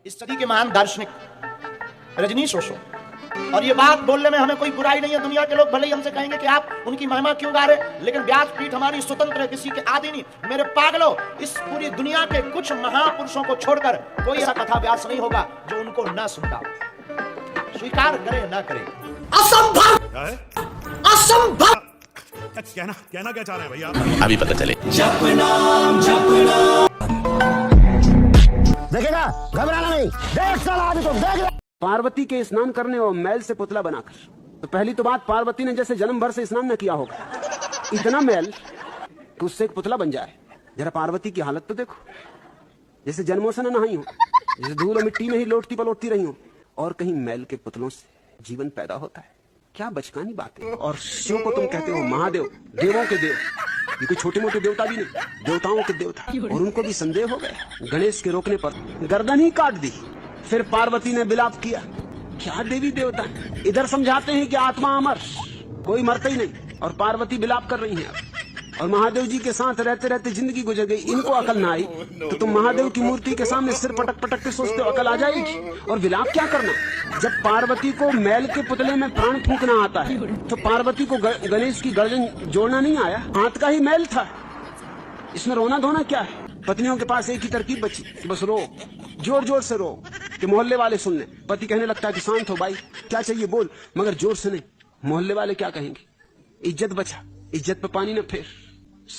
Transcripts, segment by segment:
इस सदी के महान दार्शनिक रजनीश ओशो, और ये बात बोलने में हमें कोई बुराई नहीं है। दुनिया के लोग भले ही हमसे कहेंगे कि आप उनकी महिमा क्यों गा रहे, लेकिन व्यासपीठ हमारी स्वतंत्र है, किसी के आदि नहीं। मेरे पागलों, इस पूरी दुनिया के कुछ महापुरुषों को छोड़कर कोई ऐसा कथा व्यास नहीं होगा जो उनको ना सुनता, स्वीकार करे ना करे। असंभव, असंभव। कहना क्या चाह रहे हैं भैया? अभी पता चले। देखेगा, घबराना नहीं, देख साला आदमी को देख। पार्वती के स्नान करने और मैल से पुतला बनाकर, तो पहली तो बात, पार्वती ने जैसे जन्म भर से स्नान न किया होगा, इतना मैल कि उससे एक पुतला बन जाए। जरा पार्वती की हालत तो देखो, जैसे जन्मों से न नहाई हो, जैसे धूल और मिट्टी में ही लोटती पलोटती रही हो, और कहीं मैल के पुतलों से जीवन पैदा होता है। क्या बचकानी बात है। और शिव को तुम कहते हो महादेव, देवों के देव। ये कोई छोटे मोटे देवता भी नहीं, देवताओं के देवता। और उनको भी संदेह हो गया। गणेश के रोकने पर गर्दन ही काट दी। फिर पार्वती ने विलाप किया। क्या देवी देवता, इधर समझाते हैं कि आत्मा अमर, कोई मरता ही नहीं, और पार्वती विलाप कर रही है। और महादेव जी के साथ रहते रहते जिंदगी गुजर गई, इनको अकल ना आई, तो तुम महादेव की मूर्ति के सामने सिर पटक पटक के सोचते हो अकल आ जाएगी। और विलाप क्या करना, जब पार्वती को मैल के पुतले में प्राण फूंकना आता है, तो पार्वती को गणेश की गर्दन जोड़ना नहीं आया, हाथ का ही मैल था। इसमें रोना धोना क्या है। पत्नियों के पास एक ही तरकीब बची कि बस रो, जोर जोर से रो कि मोहल्ले वाले सुन ले। पति कहने लगता है कि शांत हो भाई, क्या चाहिए बोल, मगर जोर से नहीं, मोहल्ले वाले क्या कहेंगे। इज्जत बचा, इज्जत पे पानी न फेर।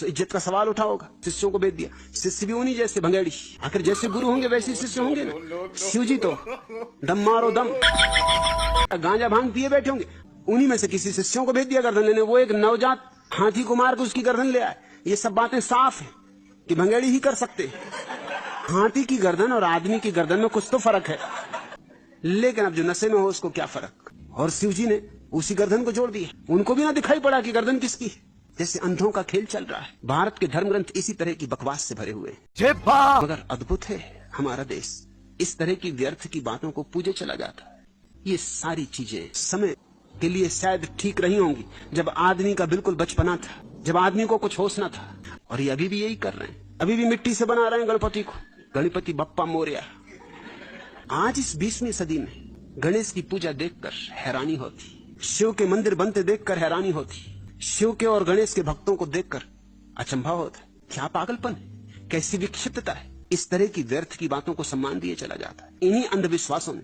इज्जत का सवाल उठा होगा, शिष्यों को भेज दिया। शिष्य भी उन्हीं जैसे भंगेड़ी, आखिर जैसे गुरु होंगे वैसे शिष्य होंगे ना। शिव जी तो दम मारो दम, गांजा भांग पिए बैठे होंगे, उन्हीं में से किसी शिष्यों को भेज दिया गर्दन लेने। वो एक नवजात हाथी को मार के उसकी गर्दन ले आए। ये सब बातें साफ है कि भंगेड़ी ही कर सकते। हाथी की गर्दन और आदमी की गर्दन में कुछ तो फर्क है, लेकिन अब जो नशे में हो उसको क्या फर्क। और शिव जी ने उसी गर्दन को जोड़ दिया। उनको भी ना दिखाई पड़ा कि गर्दन किसकी है। जैसे अंधों का खेल चल रहा है। भारत के धर्म ग्रंथ इसी तरह की बकवास से भरे हुए हैं। मगर अद्भुत है हमारा देश, इस तरह की व्यर्थ की बातों को पूजे चला जाता है। ये सारी चीजें समय के लिए शायद ठीक रही होंगी, जब आदमी का बिल्कुल बचपना था, जब आदमी को कुछ होश न था। और ये अभी भी यही कर रहे हैं, अभी भी मिट्टी से बना रहे हैं गणपति को, गणपति बप्पा मोरया। आज इस 20वीं सदी में गणेश की पूजा देखकर हैरानी होती, शिव के मंदिर बनते देखकर हैरानी होती, शिव के और गणेश के भक्तों को देखकर अचंभा होता है। क्या पागलपन है, कैसी विक्षिप्तता है। इस तरह की व्यर्थ की बातों को सम्मान दिया चला जाता है। इन्हीं अंधविश्वासों ने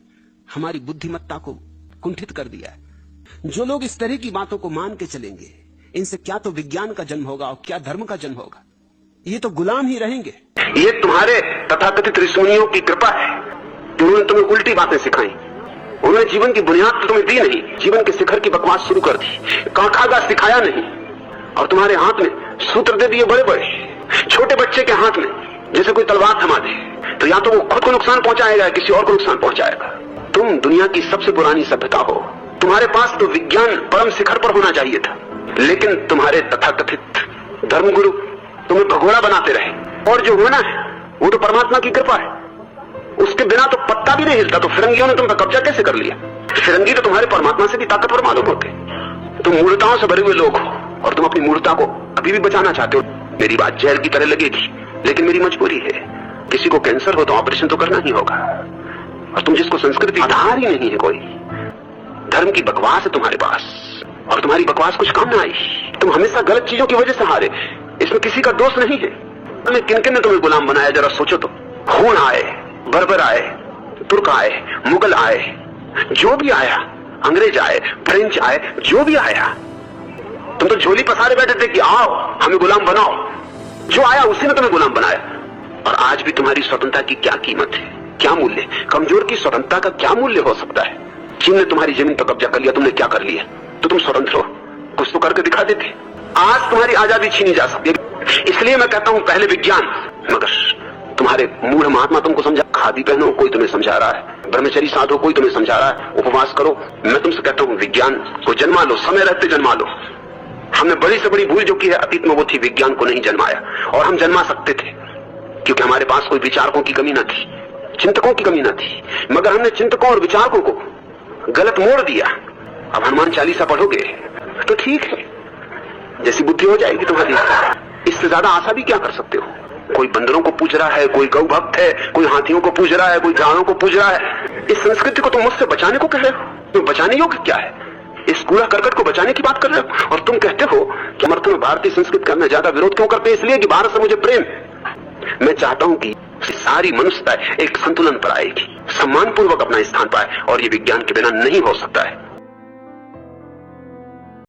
हमारी बुद्धिमत्ता को कुंठित कर दिया है। जो लोग इस तरह की बातों को मान के चलेंगे, इनसे क्या तो विज्ञान का जन्म होगा और क्या धर्म का जन्म होगा। ये तो गुलाम ही रहेंगे। ये तुम्हारे तथाकथित ऋषिमुनियों की कृपा है, उन्होंने तुम्हें उल्टी बातें सिखाई। उन्होंने जीवन की बुनियाद तो तुम्हें दी नहीं, जीवन के शिखर की बकवास शुरू कर दी। कांखागा सिखाया नहीं, और तुम्हारे हाथ में सूत्र दे दिए बड़े बड़े। छोटे बच्चे के हाथ में जैसे कोई तलवार थमा दे, तो या तो वो खुद को नुकसान पहुंचाएगा, किसी और को नुकसान पहुंचाएगा। तुम दुनिया की सबसे पुरानी सभ्यता हो, तुम्हारे पास तो विज्ञान परम शिखर पर होना चाहिए था, लेकिन तुम्हारे तथाकथित धर्मगुरु तुम्हें भगोड़ा बनाते रहे। और जो होना है वो तो परमात्मा की कृपा है, उसके बिना तो पत्ता भी नहीं हिलता। तो फिरंगियों ने तुम पर कब्जा कैसे कर लिया। फिरंगी तो तुम्हारे परमात्मा से भी ताकतवर मालूम होते। तुम मूर्ताओं से भरे हुए लोग हो, और तुम अपनी मूर्ता को अभी भी बचाना चाहते हो। मेरी बात जहर की तरह लगेगी, लेकिन मेरी मजबूरी है। किसी को कैंसर हो तो ऑपरेशन तो करना ही होगा, और तुम जिसको संस्कृति आधार ही नहीं है, कोई धर्म की बकवास है तुम्हारे पास, और तुम्हारी बकवास कुछ काम ना आई। तुम हमेशा गलत चीजों की वजह से हारे, इसमें किसी का दोष नहीं है। किन किन ने तुम्हें गुलाम बनाया, जरा सोचो तो। खून आए, बर्बर आए, तुर्क आए, मुगल आए, जो भी आया, अंग्रेज आए, फ्रेंच आए, जो भी आया, तुम तो झोली पसारे बैठे थे कि आओ हमें गुलाम बनाओ। जो आया उसी ने तुम्हें गुलाम बनाया। और आज भी तुम्हारी स्वतंत्रता की क्या कीमत है, क्या मूल्य। कमजोर की स्वतंत्रता का क्या मूल्य हो सकता है। जिनने तुम्हारी जमीन पर कब्जा कर लिया, तुमने क्या कर लिया। तो तुम स्वतंत्र हो, कुछ तो करके दिखा देते। आज तुम्हारी आजादी छीनी जा सकती है। इसलिए मैं कहता हूं पहले विज्ञान। मगर तुम्हारे मूढ़ महात्मा तुमको समझा, खादी पहनो कोई तुम्हें समझा रहा है, ब्रह्मचर्य साधो कोई तुम्हें समझा रहा है, उपवास करो। मैं तुमसे कहता हूं विज्ञान को जन्मा लो, समय रहते जन्मा लो। हमने बड़ी से बड़ी भूल जो की है अतीत में, वो थी विज्ञान को नहीं जन्माया। और हम जन्मा सकते थे, क्योंकि हमारे पास कोई विचारकों की कमी न थी, चिंतकों की कमी न थी। मगर हमने चिंतकों और विचारकों को गलत मोड़ दिया। अब हनुमान चालीसा पढ़ोगे तो ठीक है, जैसी बुद्धि हो जाएगी तुम्हारी। इससे ज्यादा आशा भी क्या कर सकते हो। कोई बंदरों को पूज रहा है, कोई गौ भक्त है, कोई हाथियों को पूज रहा है, कोई जानवरों को पूज रहा है। इस संस्कृति को तुम मुझसे बचाने को कह रहे हो? तुम बचाने योग्य क्या है? इस कूड़ा करकट को बचाने की बात कर रहे हो? और तुम कहते हो कि समर्थन में भारतीय संस्कृति का मैं ज्यादा विरोध क्यों करते? इसलिए कि भारत से मुझे प्रेम है। मैं चाहता हूं कि सारी मनुष्यता एक संतुलन पर आएगी, सम्मान पूर्वक अपना स्थान पाए, और ये विज्ञान के बिना नहीं हो सकता है।